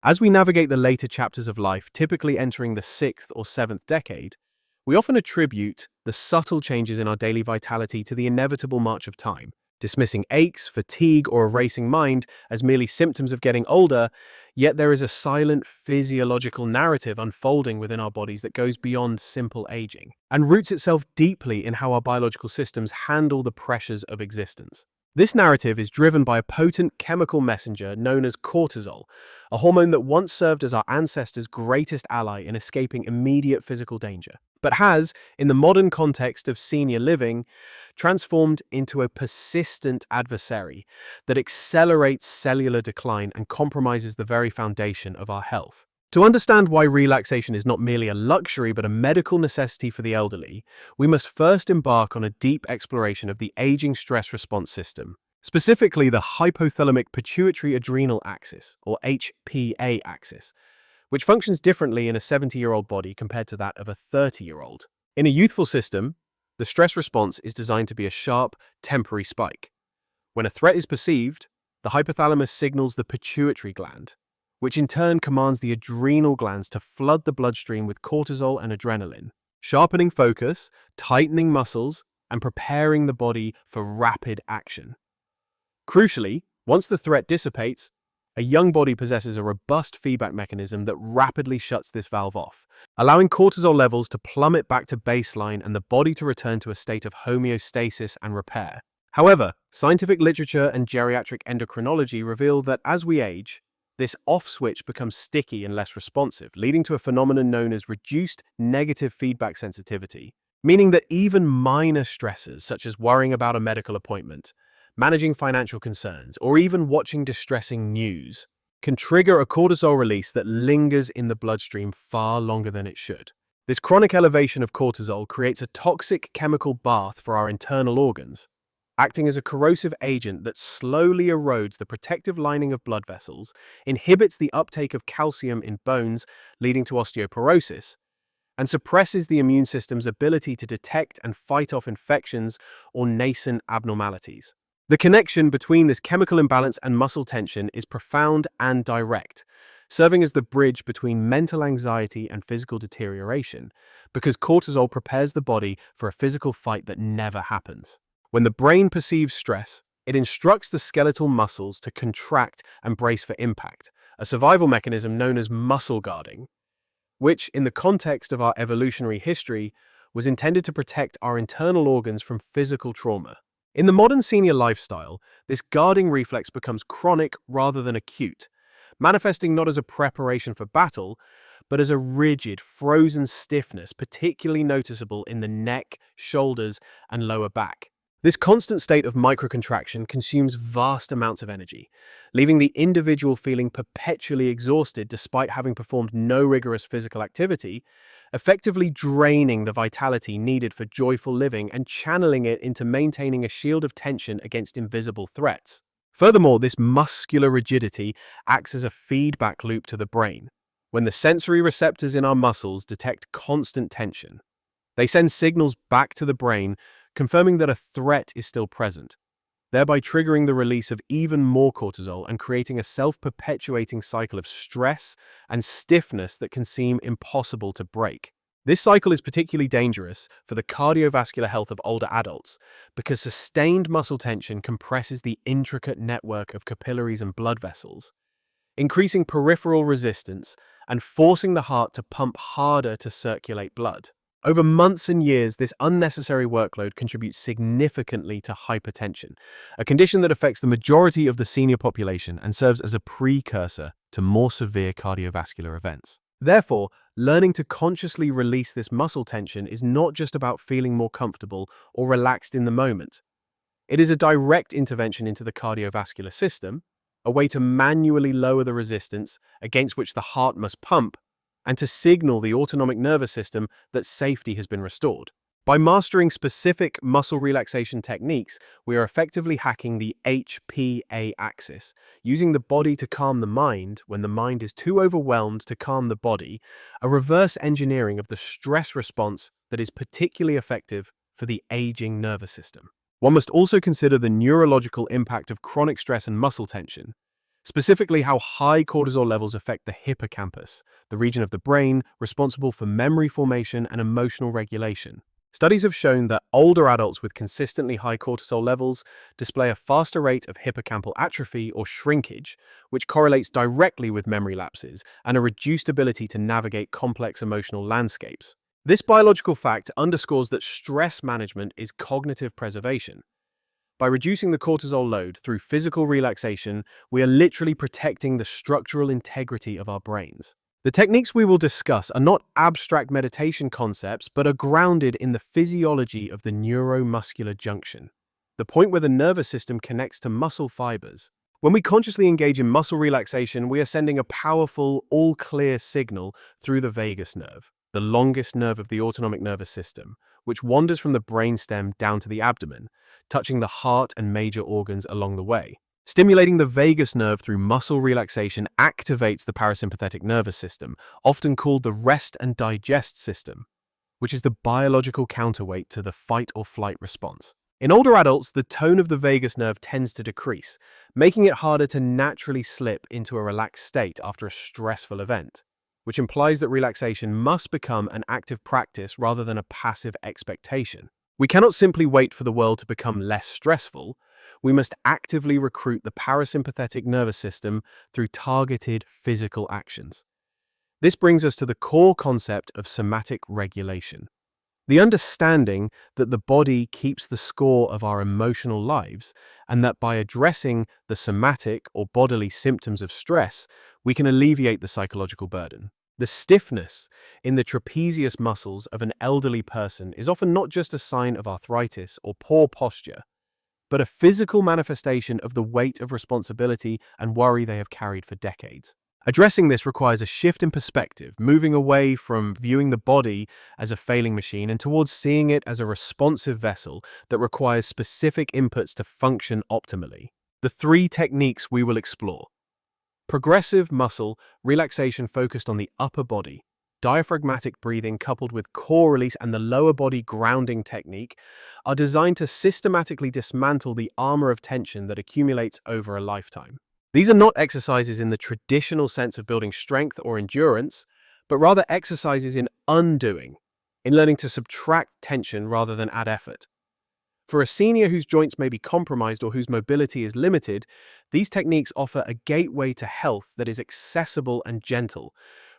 As we navigate the later chapters of life, typically entering the sixth or seventh decade, we often attribute the subtle changes in our daily vitality to the inevitable march of time, dismissing aches, fatigue, or a racing mind as merely symptoms of getting older. Yet there is a silent physiological narrative unfolding within our bodies that goes beyond simple aging and roots itself deeply in how our biological systems handle the pressures of existence. This narrative is driven by a potent chemical messenger known as cortisol, a hormone that once served as our ancestors' greatest ally in escaping immediate physical danger, but has, in the modern context of senior living, transformed into a persistent adversary that accelerates cellular decline and compromises the very foundation of our health. To understand why relaxation is not merely a luxury but a medical necessity for the elderly, we must first embark on a deep exploration of the aging stress response system, specifically the hypothalamic pituitary adrenal axis, or HPA axis, which functions differently in a 70-year-old body compared to that of a 30-year-old. In a youthful system, the stress response is designed to be a sharp, temporary spike. When a threat is perceived, the hypothalamus signals the pituitary gland, which in turn commands the adrenal glands to flood the bloodstream with cortisol and adrenaline, sharpening focus, tightening muscles, and preparing the body for rapid action. Crucially, once the threat dissipates, a young body possesses a robust feedback mechanism that rapidly shuts this valve off, allowing cortisol levels to plummet back to baseline and the body to return to a state of homeostasis and repair. However, scientific literature and geriatric endocrinology reveal that as we age, this off switch becomes sticky and less responsive, leading to a phenomenon known as reduced negative feedback sensitivity, meaning that even minor stressors, such as worrying about a medical appointment, managing financial concerns, or even watching distressing news, can trigger a cortisol release that lingers in the bloodstream far longer than it should. This chronic elevation of cortisol creates a toxic chemical bath for our internal organs, acting as a corrosive agent that slowly erodes the protective lining of blood vessels, inhibits the uptake of calcium in bones, leading to osteoporosis, and suppresses the immune system's ability to detect and fight off infections or nascent abnormalities. The connection between this chemical imbalance and muscle tension is profound and direct, serving as the bridge between mental anxiety and physical deterioration, because cortisol prepares the body for a physical fight that never happens. When the brain perceives stress, it instructs the skeletal muscles to contract and brace for impact, a survival mechanism known as muscle guarding, which, in the context of our evolutionary history, was intended to protect our internal organs from physical trauma. In the modern senior lifestyle, this guarding reflex becomes chronic rather than acute, manifesting not as a preparation for battle, but as a rigid, frozen stiffness particularly noticeable in the neck, shoulders, and lower back. This constant state of microcontraction consumes vast amounts of energy, leaving the individual feeling perpetually exhausted despite having performed no rigorous physical activity, effectively draining the vitality needed for joyful living and channeling it into maintaining a shield of tension against invisible threats. Furthermore, this muscular rigidity acts as a feedback loop to the brain. When the sensory receptors in our muscles detect constant tension, they send signals back to the brain confirming that a threat is still present, thereby triggering the release of even more cortisol and creating a self-perpetuating cycle of stress and stiffness that can seem impossible to break. This cycle is particularly dangerous for the cardiovascular health of older adults because sustained muscle tension compresses the intricate network of capillaries and blood vessels, increasing peripheral resistance and forcing the heart to pump harder to circulate blood. Over months and years, this unnecessary workload contributes significantly to hypertension, a condition that affects the majority of the senior population and serves as a precursor to more severe cardiovascular events. Therefore, learning to consciously release this muscle tension is not just about feeling more comfortable or relaxed in the moment. It is a direct intervention into the cardiovascular system, a way to manually lower the resistance against which the heart must pump, and to signal the autonomic nervous system that safety has been restored. By mastering specific muscle relaxation techniques, we are effectively hacking the HPA axis, using the body to calm the mind when the mind is too overwhelmed to calm the body, a reverse engineering of the stress response that is particularly effective for the aging nervous system. One must also consider the neurological impact of chronic stress and muscle tension, specifically how high cortisol levels affect the hippocampus, the region of the brain responsible for memory formation and emotional regulation. Studies have shown that older adults with consistently high cortisol levels display a faster rate of hippocampal atrophy or shrinkage, which correlates directly with memory lapses and a reduced ability to navigate complex emotional landscapes. This biological fact underscores that stress management is cognitive preservation. By reducing the cortisol load through physical relaxation, we are literally protecting the structural integrity of our brains. The techniques we will discuss are not abstract meditation concepts, but are grounded in the physiology of the neuromuscular junction, the point where the nervous system connects to muscle fibers. When we consciously engage in muscle relaxation, we are sending a powerful, all-clear signal through the vagus nerve, the longest nerve of the autonomic nervous system, which wanders from the brainstem down to the abdomen, touching the heart and major organs along the way. Stimulating the vagus nerve through muscle relaxation activates the parasympathetic nervous system, often called the rest and digest system, which is the biological counterweight to the fight or flight response. In older adults, the tone of the vagus nerve tends to decrease, making it harder to naturally slip into a relaxed state after a stressful event, which implies that relaxation must become an active practice rather than a passive expectation. We cannot simply wait for the world to become less stressful. We must actively recruit the parasympathetic nervous system through targeted physical actions. This brings us to the core concept of somatic regulation. The understanding that the body keeps the score of our emotional lives, and that by addressing the somatic or bodily symptoms of stress, we can alleviate the psychological burden. The stiffness in the trapezius muscles of an elderly person is often not just a sign of arthritis or poor posture, but a physical manifestation of the weight of responsibility and worry they have carried for decades. Addressing this requires a shift in perspective, moving away from viewing the body as a failing machine and towards seeing it as a responsive vessel that requires specific inputs to function optimally. The 3 techniques we will explore: progressive muscle relaxation focused on the upper body, diaphragmatic breathing coupled with core release, and the lower body grounding technique are designed to systematically dismantle the armor of tension that accumulates over a lifetime. These are not exercises in the traditional sense of building strength or endurance, but rather exercises in undoing, in learning to subtract tension rather than add effort. For a senior whose joints may be compromised or whose mobility is limited, these techniques offer a gateway to health that is accessible and gentle,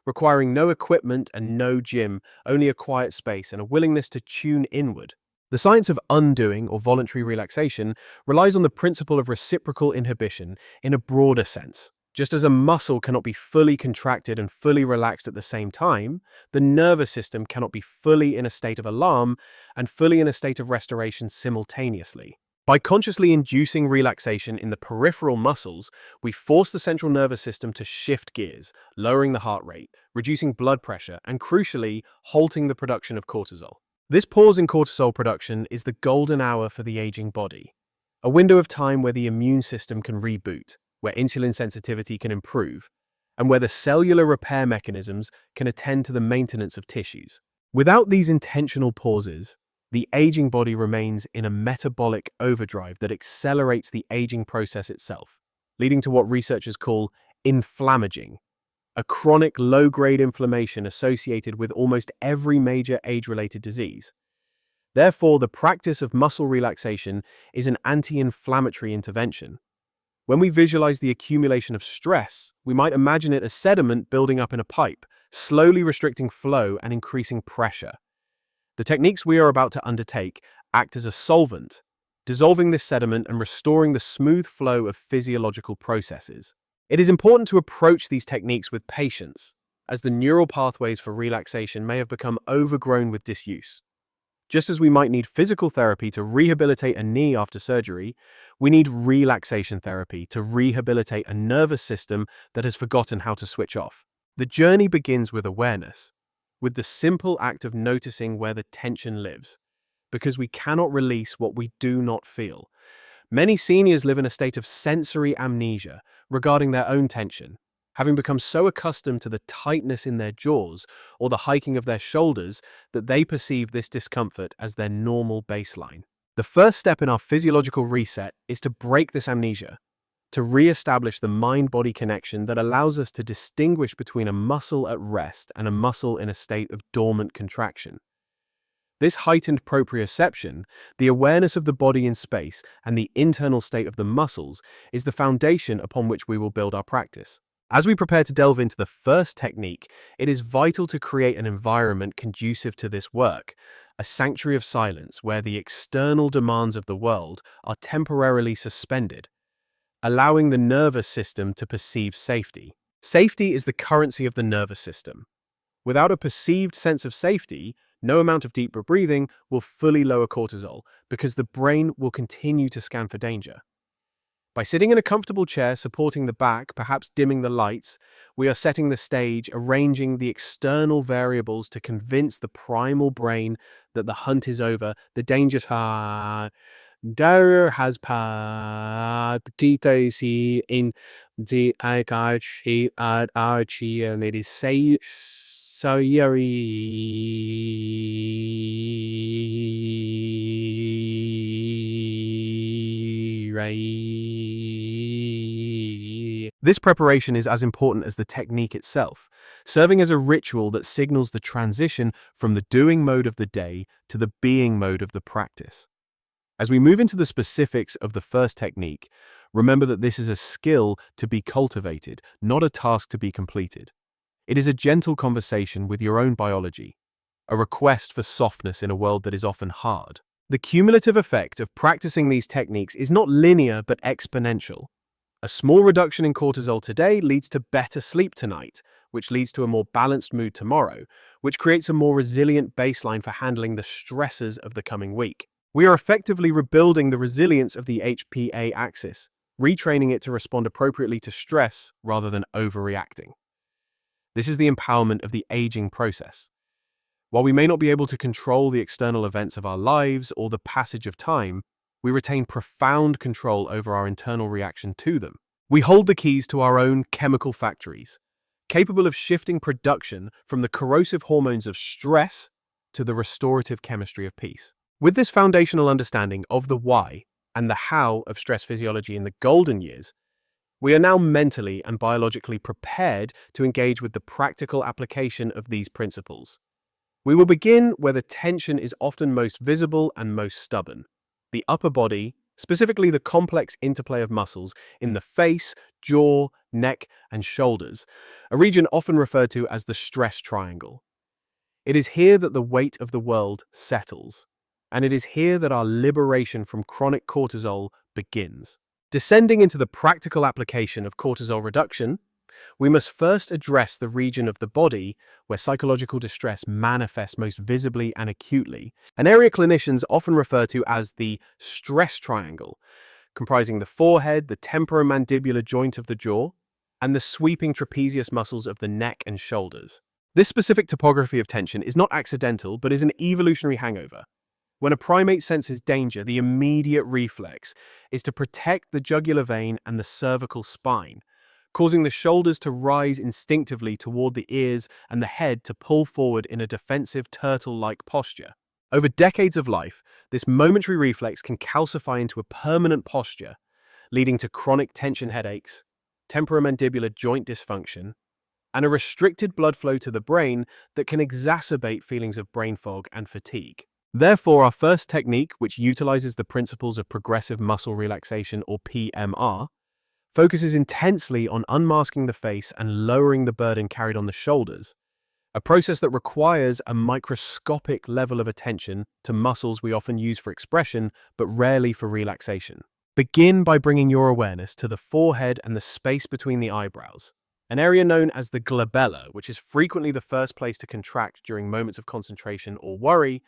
requiring no equipment and no gym, only a quiet space and a willingness to tune inward. The science of undoing or voluntary relaxation relies on the principle of reciprocal inhibition in a broader sense. Just as a muscle cannot be fully contracted and fully relaxed at the same time, the nervous system cannot be fully in a state of alarm and fully in a state of restoration simultaneously. By consciously inducing relaxation in the peripheral muscles, we force the central nervous system to shift gears, lowering the heart rate, reducing blood pressure, and crucially, halting the production of cortisol. This pause in cortisol production is the golden hour for the aging body, a window of time where the immune system can reboot, where insulin sensitivity can improve, and where the cellular repair mechanisms can attend to the maintenance of tissues. Without these intentional pauses, the aging body remains in a metabolic overdrive that accelerates the aging process itself, leading to what researchers call inflammaging, a chronic low-grade inflammation associated with almost every major age-related disease. Therefore, the practice of muscle relaxation is an anti-inflammatory intervention. When we visualize the accumulation of stress, we might imagine it as sediment building up in a pipe, slowly restricting flow and increasing pressure. The techniques we are about to undertake act as a solvent, dissolving this sediment and restoring the smooth flow of physiological processes. It is important to approach these techniques with patience, as the neural pathways for relaxation may have become overgrown with disuse. Just as we might need physical therapy to rehabilitate a knee after surgery, we need relaxation therapy to rehabilitate a nervous system that has forgotten how to switch off. The journey begins with awareness, with the simple act of noticing where the tension lives, because we cannot release what we do not feel. Many seniors live in a state of sensory amnesia regarding their own tension, having become so accustomed to the tightness in their jaws or the hiking of their shoulders that they perceive this discomfort as their normal baseline. The first step in our physiological reset is to break this amnesia, to re-establish the mind-body connection that allows us to distinguish between a muscle at rest and a muscle in a state of dormant contraction. This heightened proprioception, the awareness of the body in space, and the internal state of the muscles is the foundation upon which we will build our practice. As we prepare to delve into the first technique, it is vital to create an environment conducive to this work, a sanctuary of silence where the external demands of the world are temporarily suspended, allowing the nervous system to perceive safety. Safety is the currency of the nervous system. Without a perceived sense of safety, no amount of deeper breathing will fully lower cortisol because the brain will continue to scan for danger. By sitting in a comfortable chair, supporting the back, perhaps dimming the lights, we are setting the stage, arranging the external variables to convince the primal brain that the hunt is over, the danger's there has passed in the archie at archie, and it is say This preparation is as important as the technique itself, serving as a ritual that signals the transition from the doing mode of the day to the being mode of the practice. As we move into the specifics of the first technique, remember that this is a skill to be cultivated, not a task to be completed. It is a gentle conversation with your own biology, a request for softness in a world that is often hard. The cumulative effect of practicing these techniques is not linear but exponential. A small reduction in cortisol today leads to better sleep tonight, which leads to a more balanced mood tomorrow, which creates a more resilient baseline for handling the stresses of the coming week. We are effectively rebuilding the resilience of the HPA axis, retraining it to respond appropriately to stress rather than overreacting. This is the empowerment of the aging process. While we may not be able to control the external events of our lives or the passage of time, we retain profound control over our internal reaction to them. We hold the keys to our own chemical factories, capable of shifting production from the corrosive hormones of stress to the restorative chemistry of peace. With this foundational understanding of the why and the how of stress physiology in the golden years, we are now mentally and biologically prepared to engage with the practical application of these principles. We will begin where the tension is often most visible and most stubborn, the upper body, specifically the complex interplay of muscles in the face, jaw, neck, and shoulders, a region often referred to as the stress triangle. It is here that the weight of the world settles, and it is here that our liberation from chronic cortisol begins. Descending into the practical application of cortisol reduction, we must first address the region of the body where psychological distress manifests most visibly and acutely, an area clinicians often refer to as the stress triangle, comprising the forehead, the temporomandibular joint of the jaw, and the sweeping trapezius muscles of the neck and shoulders. This specific topography of tension is not accidental, but is an evolutionary hangover. When a primate senses danger, the immediate reflex is to protect the jugular vein and the cervical spine, causing the shoulders to rise instinctively toward the ears and the head to pull forward in a defensive turtle-like posture. Over decades of life, this momentary reflex can calcify into a permanent posture, leading to chronic tension headaches, temporomandibular joint dysfunction, and a restricted blood flow to the brain that can exacerbate feelings of brain fog and fatigue. Therefore, our first technique, which utilizes the principles of progressive muscle relaxation or PMR, focuses intensely on unmasking the face and lowering the burden carried on the shoulders, a process that requires a microscopic level of attention to muscles we often use for expression but rarely for relaxation. Begin by bringing your awareness to the forehead and the space between the eyebrows, an area known as the glabella, which is frequently the first place to contract during moments of concentration or worry,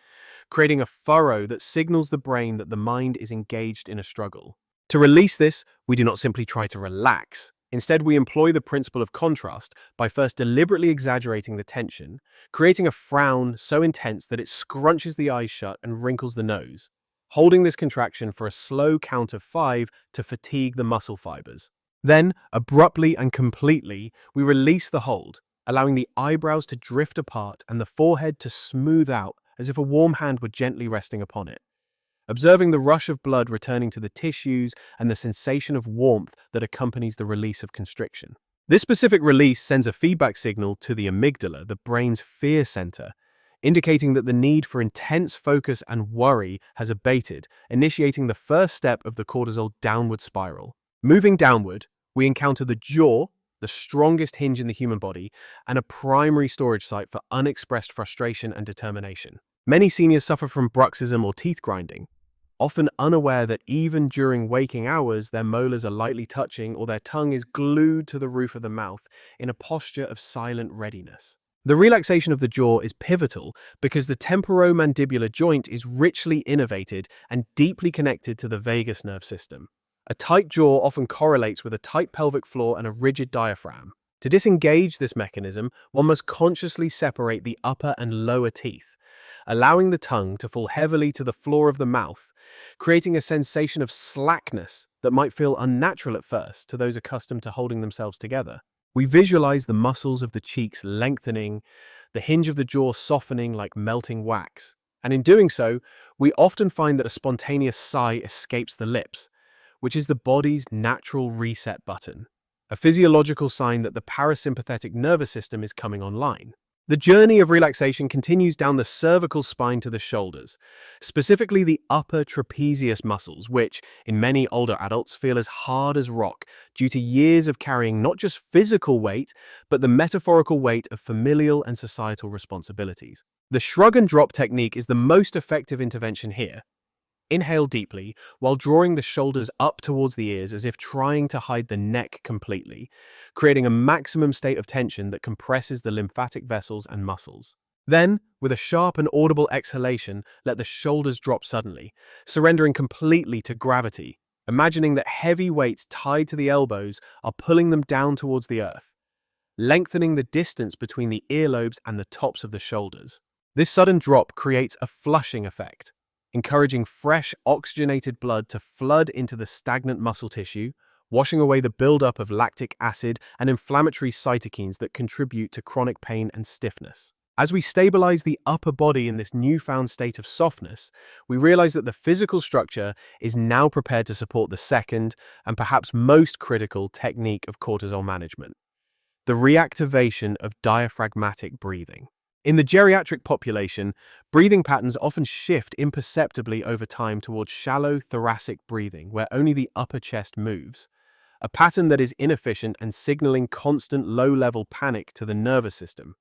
creating a furrow that signals the brain that the mind is engaged in a struggle. To release this, we do not simply try to relax. Instead, we employ the principle of contrast by first deliberately exaggerating the tension, creating a frown so intense that it scrunches the eyes shut and wrinkles the nose, holding this contraction for a slow count of 5 to fatigue the muscle fibers. Then, abruptly and completely, we release the hold, allowing the eyebrows to drift apart and the forehead to smooth out as if a warm hand were gently resting upon it. observing the rush of blood returning to the tissues and the sensation of warmth that accompanies the release of constriction. This specific release sends a feedback signal to the amygdala, the brain's fear center, indicating that the need for intense focus and worry has abated, initiating the first step of the cortisol downward spiral. Moving downward, we encounter the jaw, the strongest hinge in the human body, and a primary storage site for unexpressed frustration and determination. Many seniors suffer from bruxism or teeth grinding, often unaware that even during waking hours, their molars are lightly touching or their tongue is glued to the roof of the mouth in a posture of silent readiness. The relaxation of the jaw is pivotal because the temporomandibular joint is richly innervated and deeply connected to the vagus nerve system. A tight jaw often correlates with a tight pelvic floor and a rigid diaphragm. To disengage this mechanism, one must consciously separate the upper and lower teeth, allowing the tongue to fall heavily to the floor of the mouth, creating a sensation of slackness that might feel unnatural at first to those accustomed to holding themselves together. We visualize the muscles of the cheeks lengthening, the hinge of the jaw softening like melting wax. And in doing so, we often find that a spontaneous sigh escapes the lips, which is the body's natural reset button, a physiological sign that the parasympathetic nervous system is coming online. The journey of relaxation continues down the cervical spine to the shoulders, specifically the upper trapezius muscles, which, in many older adults, feel as hard as rock due to years of carrying not just physical weight, but the metaphorical weight of familial and societal responsibilities. The shrug and drop technique is the most effective intervention here. Inhale deeply while drawing the shoulders up towards the ears as if trying to hide the neck completely, creating a maximum state of tension that compresses the lymphatic vessels and muscles. Then, with a sharp and audible exhalation, let the shoulders drop suddenly, surrendering completely to gravity, imagining that heavy weights tied to the elbows are pulling them down towards the earth, lengthening the distance between the earlobes and the tops of the shoulders. This sudden drop creates a flushing effect, encouraging fresh, oxygenated blood to flood into the stagnant muscle tissue, washing away the buildup of lactic acid and inflammatory cytokines that contribute to chronic pain and stiffness. As we stabilize the upper body in this newfound state of softness, we realize that the physical structure is now prepared to support the second and perhaps most critical technique of cortisol management, the reactivation of diaphragmatic breathing. In the geriatric population, breathing patterns often shift imperceptibly over time towards shallow thoracic breathing, where only the upper chest moves, a pattern that is inefficient and signaling constant low-level panic to the nervous system,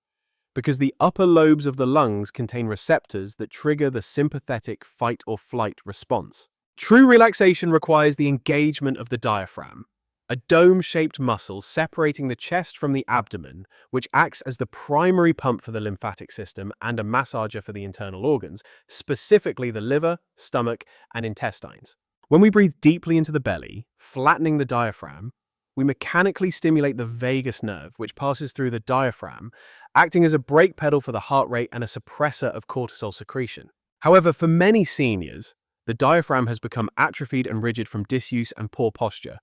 because the upper lobes of the lungs contain receptors that trigger the sympathetic fight-or-flight response. True relaxation requires the engagement of the diaphragm, a dome-shaped muscle separating the chest from the abdomen, which acts as the primary pump for the lymphatic system and a massager for the internal organs, specifically the liver, stomach, and intestines. When we breathe deeply into the belly, flattening the diaphragm, we mechanically stimulate the vagus nerve, which passes through the diaphragm, acting as a brake pedal for the heart rate and a suppressor of cortisol secretion. However, for many seniors, the diaphragm has become atrophied and rigid from disuse and poor posture,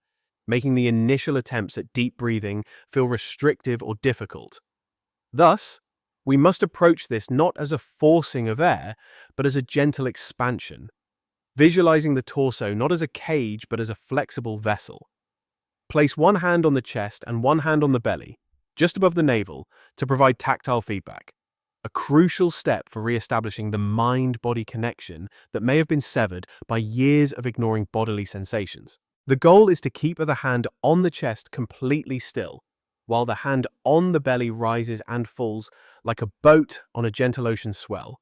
making the initial attempts at deep breathing feel restrictive or difficult. Thus, we must approach this not as a forcing of air, but as a gentle expansion, visualizing the torso not as a cage but as a flexible vessel. Place one hand on the chest and one hand on the belly, just above the navel, to provide tactile feedback, a crucial step for re-establishing the mind-body connection that may have been severed by years of ignoring bodily sensations. The goal is to keep the hand on the chest completely still, while the hand on the belly rises and falls like a boat on a gentle ocean swell,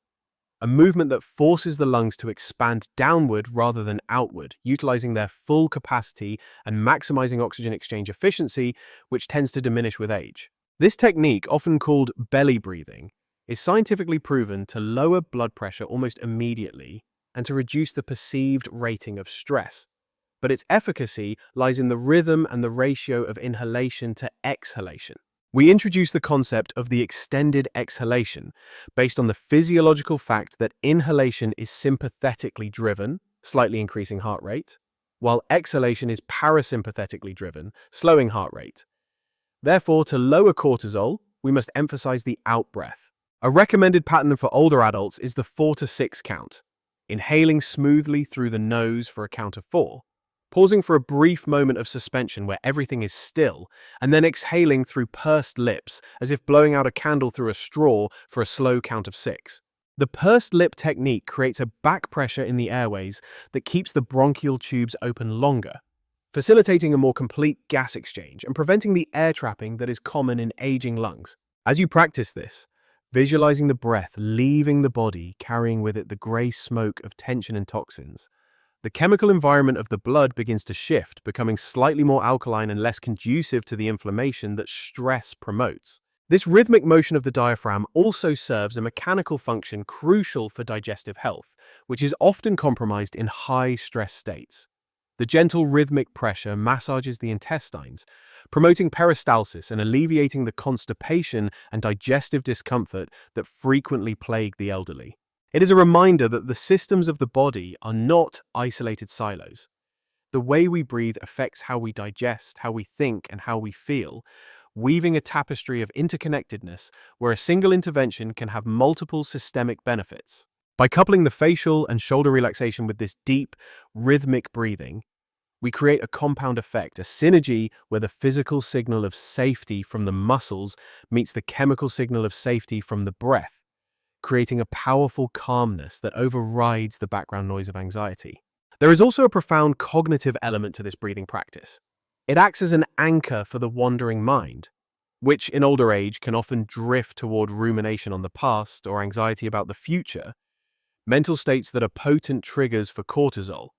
a movement that forces the lungs to expand downward rather than outward, utilizing their full capacity and maximizing oxygen exchange efficiency, which tends to diminish with age. This technique, often called belly breathing, is scientifically proven to lower blood pressure almost immediately and to reduce the perceived rating of stress. But its efficacy lies in the rhythm and the ratio of inhalation to exhalation. We introduce the concept of the extended exhalation based on the physiological fact that inhalation is sympathetically driven, slightly increasing heart rate, while exhalation is parasympathetically driven, slowing heart rate. Therefore, to lower cortisol, we must emphasize the out-breath. A recommended pattern for older adults is the 4 to 6 count, inhaling smoothly through the nose for a count of 4, pausing for a brief moment of suspension where everything is still, and then exhaling through pursed lips as if blowing out a candle through a straw for a slow count of 6. The pursed lip technique creates a back pressure in the airways that keeps the bronchial tubes open longer, facilitating a more complete gas exchange and preventing the air trapping that is common in aging lungs. As you practice this, visualizing the breath leaving the body, carrying with it the grey smoke of tension and toxins, the chemical environment of the blood begins to shift, becoming slightly more alkaline and less conducive to the inflammation that stress promotes. This rhythmic motion of the diaphragm also serves a mechanical function crucial for digestive health, which is often compromised in high-stress states. The gentle rhythmic pressure massages the intestines, promoting peristalsis and alleviating the constipation and digestive discomfort that frequently plague the elderly. It is a reminder that the systems of the body are not isolated silos. The way we breathe affects how we digest, how we think, and how we feel, weaving a tapestry of interconnectedness where a single intervention can have multiple systemic benefits. By coupling the facial and shoulder relaxation with this deep, rhythmic breathing, we create a compound effect, a synergy where the physical signal of safety from the muscles meets the chemical signal of safety from the breath, creating a powerful calmness that overrides the background noise of anxiety. There is also a profound cognitive element to this breathing practice. It acts as an anchor for the wandering mind, which in older age can often drift toward rumination on the past or anxiety about the future, mental states that are potent triggers for cortisol.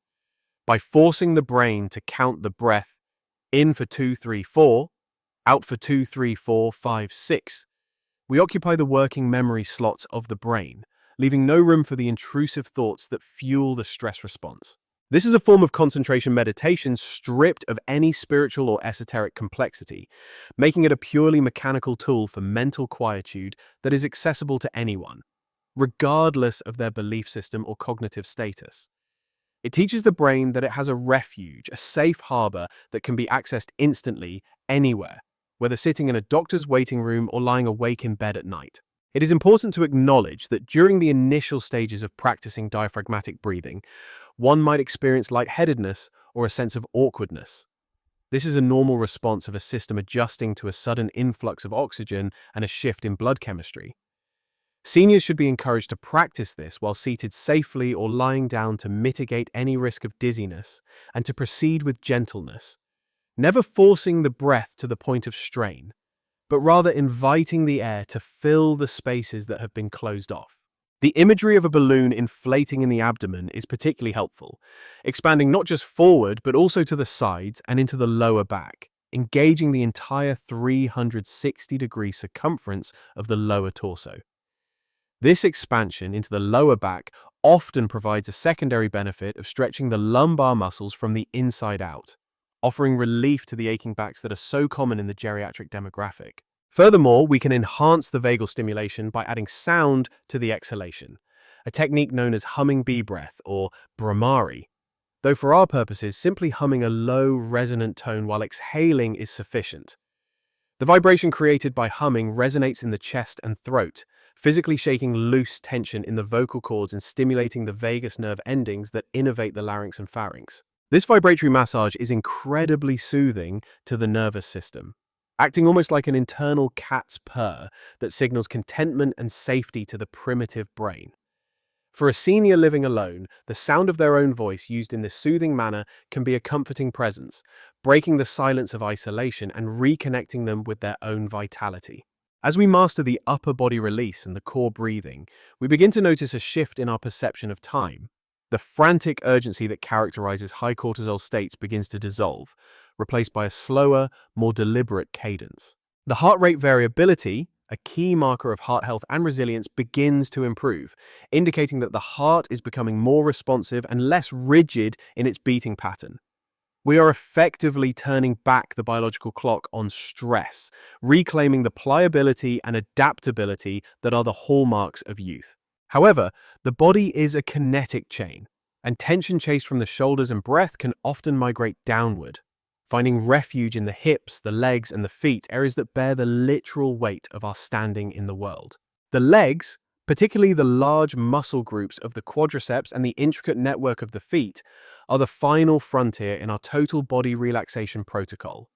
By forcing the brain to count the breath in for 2, 3, 4, out for 2, 3, 4, 5, 6, we occupy the working memory slots of the brain, leaving no room for the intrusive thoughts that fuel the stress response. This is a form of concentration meditation stripped of any spiritual or esoteric complexity, making it a purely mechanical tool for mental quietude that is accessible to anyone, regardless of their belief system or cognitive status. It teaches the brain that it has a refuge, a safe harbor that can be accessed instantly, anywhere, whether sitting in a doctor's waiting room or lying awake in bed at night. It is important to acknowledge that during the initial stages of practicing diaphragmatic breathing, one might experience lightheadedness or a sense of awkwardness. This is a normal response of a system adjusting to a sudden influx of oxygen and a shift in blood chemistry. Seniors should be encouraged to practice this while seated safely or lying down to mitigate any risk of dizziness and to proceed with gentleness, never forcing the breath to the point of strain, but rather inviting the air to fill the spaces that have been closed off. The imagery of a balloon inflating in the abdomen is particularly helpful, expanding not just forward but also to the sides and into the lower back, engaging the entire 360-degree circumference of the lower torso. This expansion into the lower back often provides a secondary benefit of stretching the lumbar muscles from the inside out, offering relief to the aching backs that are so common in the geriatric demographic. Furthermore, we can enhance the vagal stimulation by adding sound to the exhalation, a technique known as humming bee breath or Brahmari, though for our purposes, simply humming a low, resonant tone while exhaling is sufficient. The vibration created by humming resonates in the chest and throat, physically shaking loose tension in the vocal cords and stimulating the vagus nerve endings that innervate the larynx and pharynx. This vibratory massage is incredibly soothing to the nervous system, acting almost like an internal cat's purr that signals contentment and safety to the primitive brain. For a senior living alone, the sound of their own voice used in this soothing manner can be a comforting presence, breaking the silence of isolation and reconnecting them with their own vitality. As we master the upper body release and the core breathing, we begin to notice a shift in our perception of time. The frantic urgency that characterizes high cortisol states begins to dissolve, replaced by a slower, more deliberate cadence. The heart rate variability, a key marker of heart health and resilience, begins to improve, indicating that the heart is becoming more responsive and less rigid in its beating pattern. We are effectively turning back the biological clock on stress, reclaiming the pliability and adaptability that are the hallmarks of youth. However, the body is a kinetic chain, and tension chased from the shoulders and breath can often migrate downward, finding refuge in the hips, the legs, and the feet, areas that bear the literal weight of our standing in the world. The legs, Particularly the large muscle groups of the quadriceps and the intricate network of the feet are the final frontier in our total body relaxation protocol.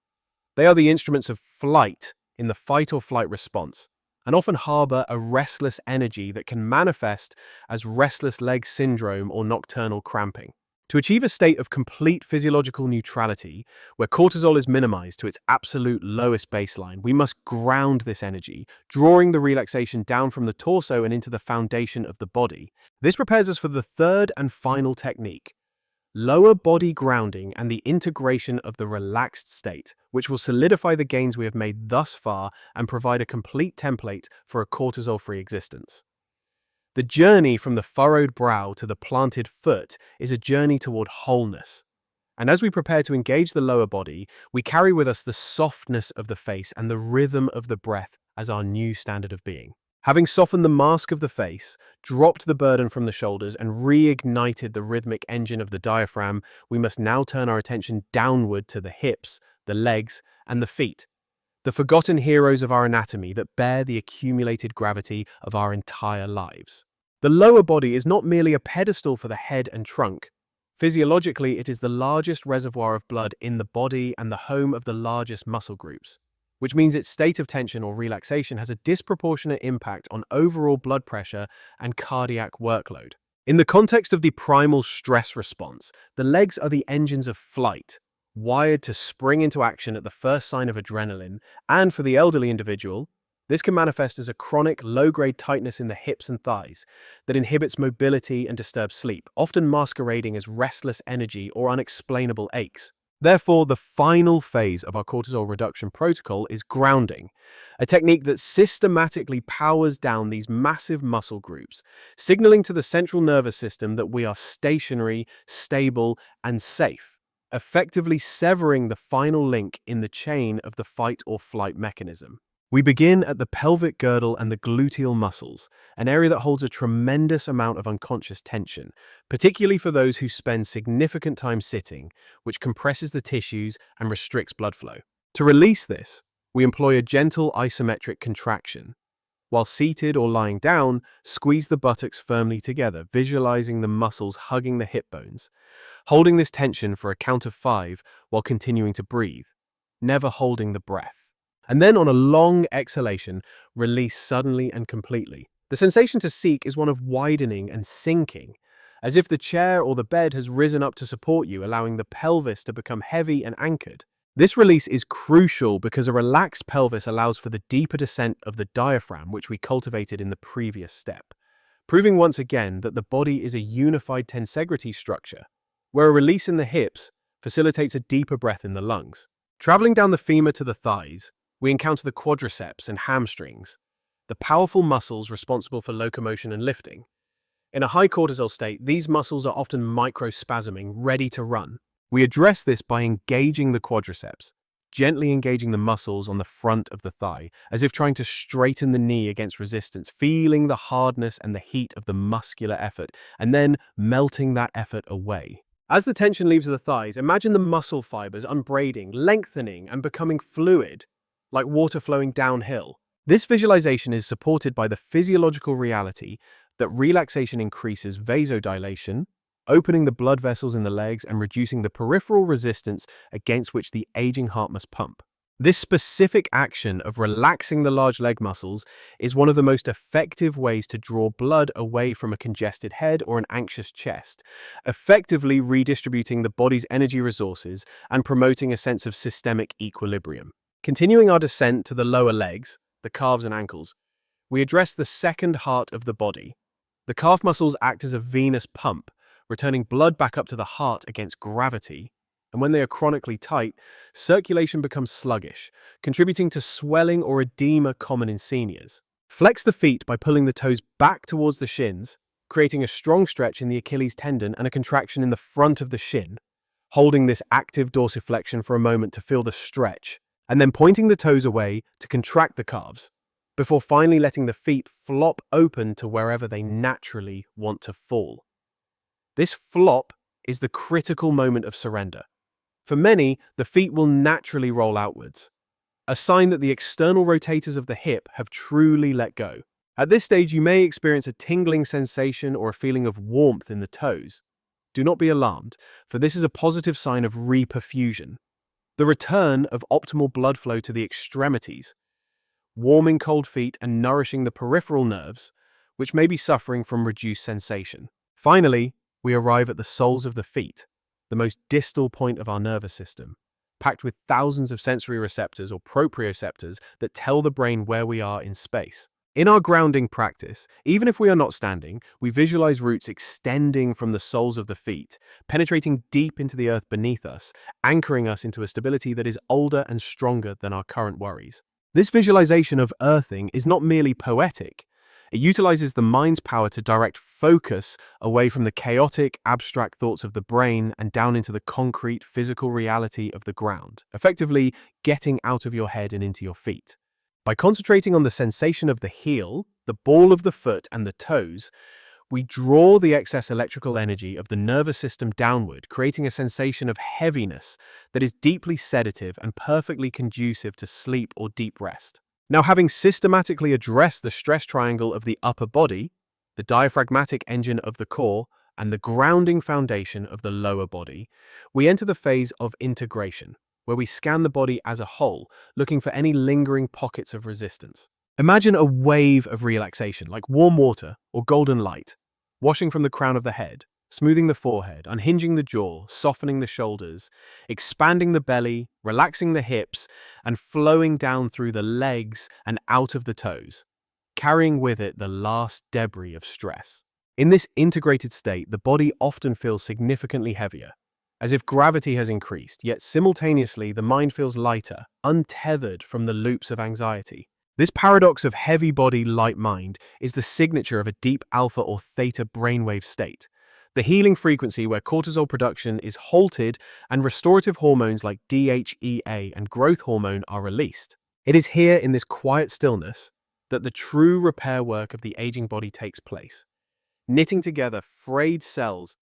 They are the instruments of flight in the fight or flight response, and often harbor a restless energy that can manifest as restless leg syndrome or nocturnal cramping. To achieve a state of complete physiological neutrality, where cortisol is minimized to its absolute lowest baseline, we must ground this energy, drawing the relaxation down from the torso and into the foundation of the body. This prepares us for the third and final technique, lower body grounding and the integration of the relaxed state, which will solidify the gains we have made thus far and provide a complete template for a cortisol-free existence. The journey from the furrowed brow to the planted foot is a journey toward wholeness. And as we prepare to engage the lower body, we carry with us the softness of the face and the rhythm of the breath as our new standard of being. Having softened the mask of the face, dropped the burden from the shoulders, and reignited the rhythmic engine of the diaphragm, we must now turn our attention downward to the hips, the legs, and the feet, the forgotten heroes of our anatomy that bear the accumulated gravity of our entire lives. The lower body is not merely a pedestal for the head and trunk. Physiologically, it is the largest reservoir of blood in the body and the home of the largest muscle groups, which means its state of tension or relaxation has a disproportionate impact on overall blood pressure and cardiac workload. In the context of the primal stress response, the legs are the engines of flight, wired to spring into action at the first sign of adrenaline, and for the elderly individual, this can manifest as a chronic, low-grade tightness in the hips and thighs that inhibits mobility and disturbs sleep, often masquerading as restless energy or unexplainable aches. Therefore, the final phase of our cortisol reduction protocol is grounding, a technique that systematically powers down these massive muscle groups, signaling to the central nervous system that we are stationary, stable, and safe, effectively severing the final link in the chain of the fight or flight mechanism. We begin at the pelvic girdle and the gluteal muscles, an area that holds a tremendous amount of unconscious tension, particularly for those who spend significant time sitting, which compresses the tissues and restricts blood flow. To release this, we employ a gentle isometric contraction. While seated or lying down, squeeze the buttocks firmly together, visualizing the muscles hugging the hip bones, holding this tension for a count of 5 while continuing to breathe, never holding the breath. And then on a long exhalation, release suddenly and completely. The sensation to seek is one of widening and sinking, as if the chair or the bed has risen up to support you, allowing the pelvis to become heavy and anchored. This release is crucial because a relaxed pelvis allows for the deeper descent of the diaphragm, which we cultivated in the previous step, proving once again that the body is a unified tensegrity structure, where a release in the hips facilitates a deeper breath in the lungs. Traveling down the femur to the thighs, we encounter the quadriceps and hamstrings, the powerful muscles responsible for locomotion and lifting. In a high cortisol state, these muscles are often microspasming, ready to run. We address this by engaging the quadriceps, gently engaging the muscles on the front of the thigh, as if trying to straighten the knee against resistance, feeling the hardness and the heat of the muscular effort, and then melting that effort away. As the tension leaves the thighs, imagine the muscle fibers unbraiding, lengthening, and becoming fluid, like water flowing downhill. This visualization is supported by the physiological reality that relaxation increases vasodilation, opening the blood vessels in the legs and reducing the peripheral resistance against which the aging heart must pump. This specific action of relaxing the large leg muscles is one of the most effective ways to draw blood away from a congested head or an anxious chest, effectively redistributing the body's energy resources and promoting a sense of systemic equilibrium. Continuing our descent to the lower legs, the calves and ankles, we address the second heart of the body. The calf muscles act as a venous pump, returning blood back up to the heart against gravity, and when they are chronically tight, circulation becomes sluggish, contributing to swelling or edema common in seniors. Flex the feet by pulling the toes back towards the shins, creating a strong stretch in the Achilles tendon and a contraction in the front of the shin, holding this active dorsiflexion for a moment to feel the stretch, and then pointing the toes away to contract the calves, before finally letting the feet flop open to wherever they naturally want to fall. This flop is the critical moment of surrender. For many, the feet will naturally roll outwards, a sign that the external rotators of the hip have truly let go. At this stage, you may experience a tingling sensation or a feeling of warmth in the toes. Do not be alarmed, for this is a positive sign of reperfusion, the return of optimal blood flow to the extremities, warming cold feet and nourishing the peripheral nerves, which may be suffering from reduced sensation. Finally, we arrive at the soles of the feet, the most distal point of our nervous system, packed with thousands of sensory receptors or proprioceptors that tell the brain where we are in space. In our grounding practice, even if we are not standing, we visualize roots extending from the soles of the feet, penetrating deep into the earth beneath us, anchoring us into a stability that is older and stronger than our current worries. This visualization of earthing is not merely poetic. It utilizes the mind's power to direct focus away from the chaotic, abstract thoughts of the brain and down into the concrete, physical reality of the ground, effectively getting out of your head and into your feet. By concentrating on the sensation of the heel, the ball of the foot, and the toes, we draw the excess electrical energy of the nervous system downward, creating a sensation of heaviness that is deeply sedative and perfectly conducive to sleep or deep rest. Now, having systematically addressed the stress triangle of the upper body, the diaphragmatic engine of the core, and the grounding foundation of the lower body, we enter the phase of integration, where we scan the body as a whole, looking for any lingering pockets of resistance. Imagine a wave of relaxation, like warm water or golden light, washing from the crown of the head, smoothing the forehead, unhinging the jaw, softening the shoulders, expanding the belly, relaxing the hips, and flowing down through the legs and out of the toes, carrying with it the last debris of stress. In this integrated state, the body often feels significantly heavier, as if gravity has increased, yet simultaneously the mind feels lighter, untethered from the loops of anxiety. This paradox of heavy body, light mind is the signature of a deep alpha or theta brainwave state, the healing frequency where cortisol production is halted and restorative hormones like DHEA and growth hormone are released. It is here in this quiet stillness that the true repair work of the aging body takes place, knitting together frayed cells.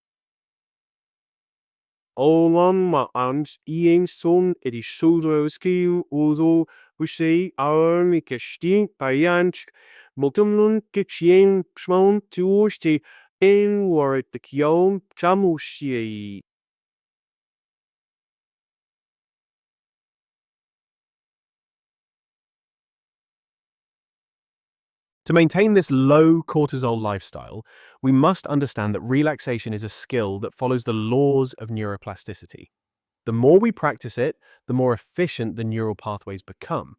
Olan ma ans ien son edi sudroski uzo usei armi kesti payant multumlun kitchen schmon tuosti in warit the kiom chamushi. To maintain this low cortisol lifestyle, we must understand that relaxation is a skill that follows the laws of neuroplasticity. The more we practice it, the more efficient the neural pathways become,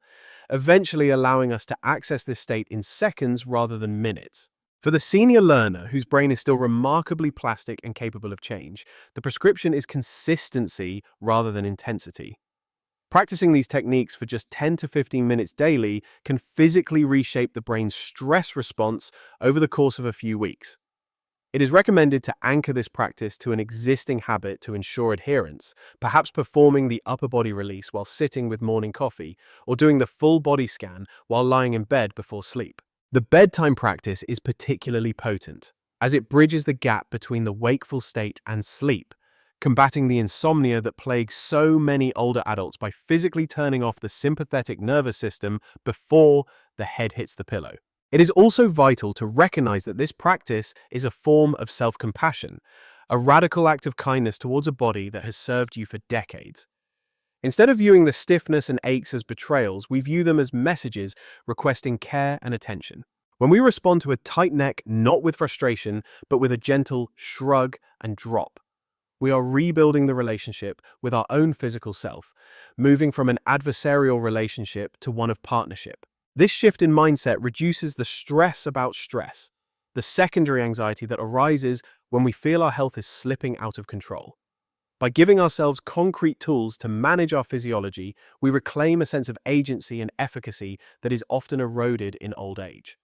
eventually allowing us to access this state in seconds rather than minutes. For the senior learner whose brain is still remarkably plastic and capable of change, the prescription is consistency rather than intensity. Practicing these techniques for just 10 to 15 minutes daily can physically reshape the brain's stress response over the course of a few weeks. It is recommended to anchor this practice to an existing habit to ensure adherence, perhaps performing the upper body release while sitting with morning coffee, or doing the full body scan while lying in bed before sleep. The bedtime practice is particularly potent, as it bridges the gap between the wakeful state and sleep, combating the insomnia that plagues so many older adults by physically turning off the sympathetic nervous system before the head hits the pillow. It is also vital to recognize that this practice is a form of self-compassion, a radical act of kindness towards a body that has served you for decades. Instead of viewing the stiffness and aches as betrayals, we view them as messages requesting care and attention. When we respond to a tight neck, not with frustration, but with a gentle shrug and drop, we are rebuilding the relationship with our own physical self, moving from an adversarial relationship to one of partnership. This shift in mindset reduces the stress about stress, the secondary anxiety that arises when we feel our health is slipping out of control. By giving ourselves concrete tools to manage our physiology, we reclaim a sense of agency and efficacy that is often eroded in old age.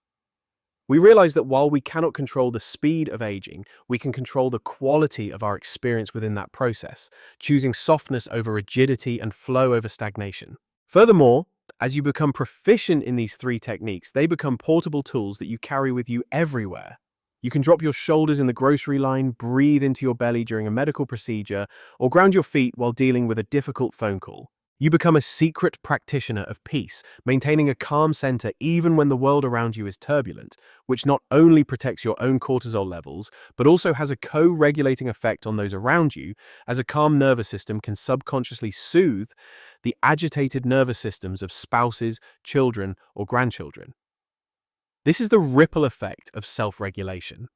We realize that while we cannot control the speed of aging, we can control the quality of our experience within that process, choosing softness over rigidity and flow over stagnation. Furthermore, as you become proficient in these three techniques, they become portable tools that you carry with you everywhere. You can drop your shoulders in the grocery line, breathe into your belly during a medical procedure, or ground your feet while dealing with a difficult phone call. You become a secret practitioner of peace, maintaining a calm center even when the world around you is turbulent, which not only protects your own cortisol levels, but also has a co-regulating effect on those around you, as a calm nervous system can subconsciously soothe the agitated nervous systems of spouses, children, or grandchildren. This is the ripple effect of self-regulation.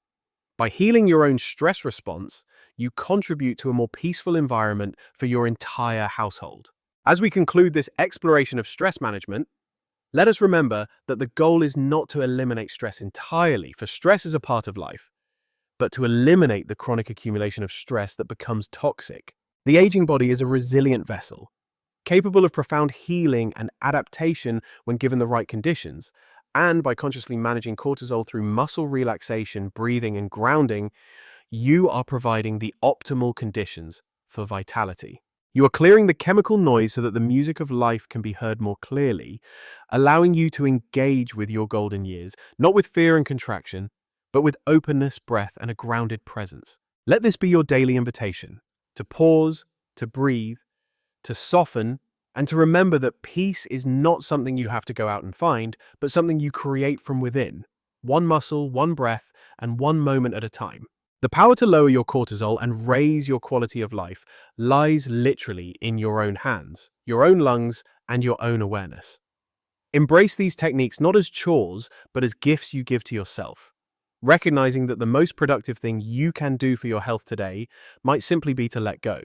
By healing your own stress response, you contribute to a more peaceful environment for your entire household. As we conclude this exploration of stress management, let us remember that the goal is not to eliminate stress entirely, for stress is a part of life, but to eliminate the chronic accumulation of stress that becomes toxic. The aging body is a resilient vessel, capable of profound healing and adaptation when given the right conditions, and by consciously managing cortisol through muscle relaxation, breathing, and grounding, you are providing the optimal conditions for vitality. You are clearing the chemical noise so that the music of life can be heard more clearly, allowing you to engage with your golden years, not with fear and contraction, but with openness, breath, and a grounded presence. Let this be your daily invitation to pause, to breathe, to soften, and to remember that peace is not something you have to go out and find, but something you create from within, one muscle, one breath, and one moment at a time. The power to lower your cortisol and raise your quality of life lies literally in your own hands, your own lungs, and your own awareness. Embrace these techniques not as chores, but as gifts you give to yourself, recognizing that the most productive thing you can do for your health today might simply be to let go.